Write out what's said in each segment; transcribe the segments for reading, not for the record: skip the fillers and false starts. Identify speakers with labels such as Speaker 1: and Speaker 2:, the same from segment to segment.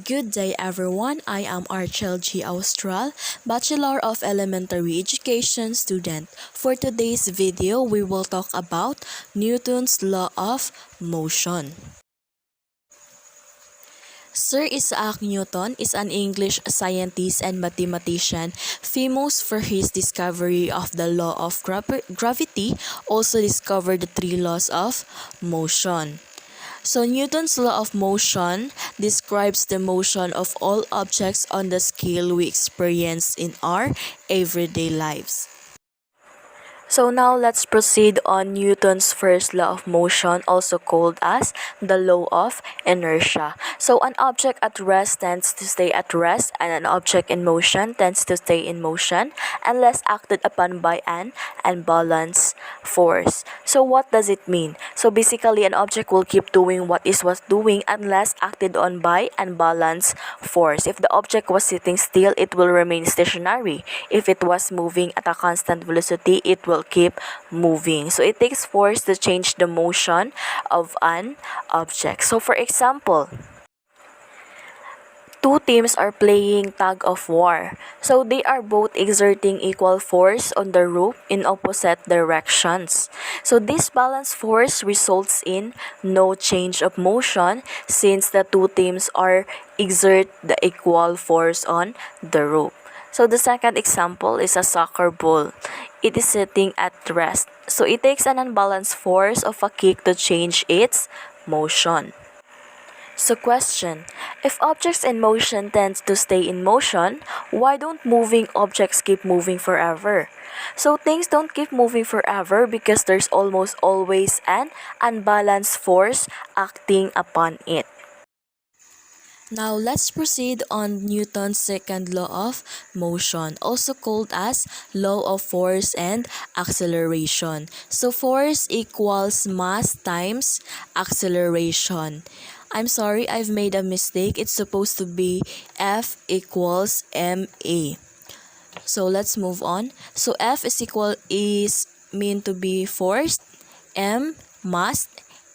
Speaker 1: Good day everyone, I am Archel G. Austral, Bachelor of Elementary Education student. For today's video, we will talk about Newton's Law of Motion. Sir Isaac Newton is an English scientist and mathematician famous for his discovery of the law of gravity, also discovered the three laws of motion. So Newton's law of motion describes the motion of all objects on the scale we experience in our everyday lives. So now let's proceed on Newton's first law of motion, also called as the law of inertia. So an object at rest tends to stay at rest, and an object in motion tends to stay in motion unless acted upon by an unbalanced force. So what does it mean? So basically an object will keep doing what it was doing unless acted on by unbalanced force. If the object was sitting still, it will remain stationary. If it was moving at a constant velocity, it will keep moving. So it takes force to change the motion of an object. So for example, two teams are playing tug of war. So they are both exerting equal force on the rope in opposite directions. So this balanced force results in no change of motion since the two teams are exert the equal force on the rope. So the second example is a soccer ball. It is sitting at rest. So it takes an unbalanced force of a kick to change its motion. So question, if objects in motion tend to stay in motion, why don't moving objects keep moving forever? So things don't keep moving forever because there's almost always an unbalanced force acting upon it. Now let's proceed on Newton's second law of motion, also called as law of force and acceleration. So force equals mass times acceleration. I'm sorry, I've made a mistake. It's supposed to be F equals ma. So let's move on. So F is mean to be force, m mass,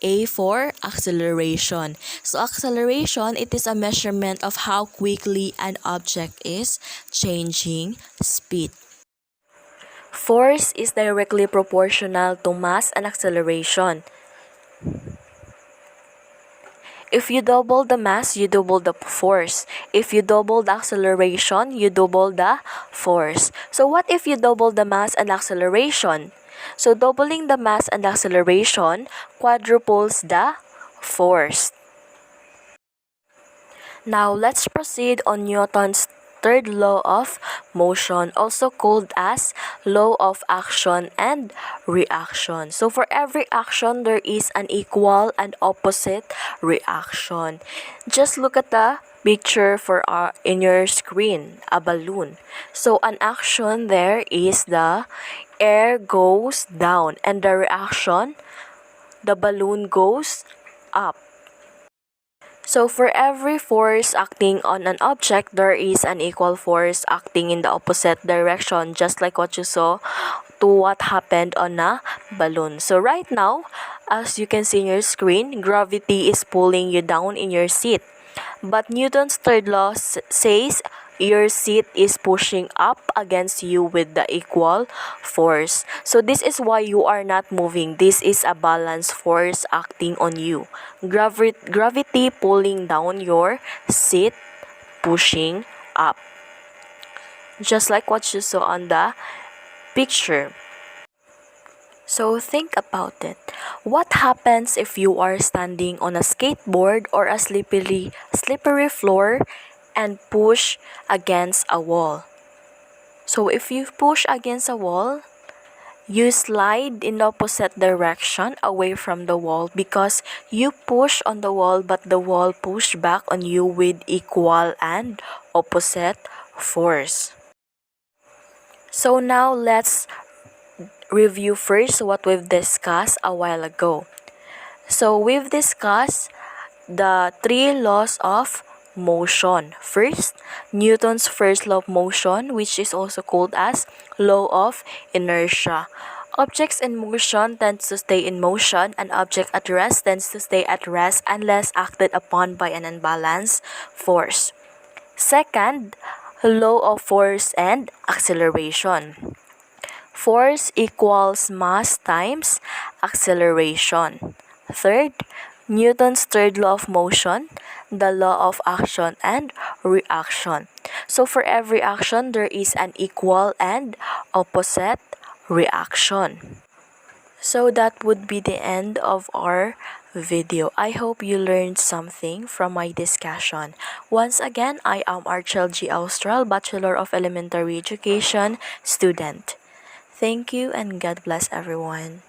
Speaker 1: A for acceleration. So acceleration, it is a measurement of how quickly an object is changing speed. Force is directly proportional to mass and acceleration. If you double the mass, you double the force. If you double the acceleration, you double the force. So what if you double the mass and acceleration? So doubling the mass and acceleration quadruples the force. Now let's proceed on Newton's third law of motion, also called as law of action and reaction. So for every action, there is an equal and opposite reaction. Just look at the picture in your screen, a balloon. So an action there is the air goes down, and the reaction, the balloon goes up. So for every force acting on an object, there is an equal force acting in the opposite direction, just like what you saw to what happened on a balloon. So right now, as you can see in your screen, gravity is pulling you down in your seat. But Newton's third law says your seat is pushing up against you with the equal force. So this is why you are not moving. This is a balanced force acting on you. Gravity pulling down your seat, pushing up. Just like what you saw on the picture. So think about it. What happens if you are standing on a skateboard or a slippery floor and push against a wall? So if you push against a wall, you slide in the opposite direction away from the wall because you push on the wall, but the wall pushed back on you with equal and opposite force. So now let's review first what we've discussed a while ago. So we've discussed the three laws of motion. First, Newton's first law of motion, which is also called as law of inertia. Objects in motion tend to stay in motion. An object at rest tends to stay at rest unless acted upon by an unbalanced force. Second, law of force and acceleration. Force equals mass times acceleration. Third, Newton's third law of motion, the law of action and reaction. So for every action, there is an equal and opposite reaction. So that would be the end of our video. I hope you learned something from my discussion. Once again, I am Archel G. Austral, Bachelor of Elementary Education student. Thank you and God bless everyone.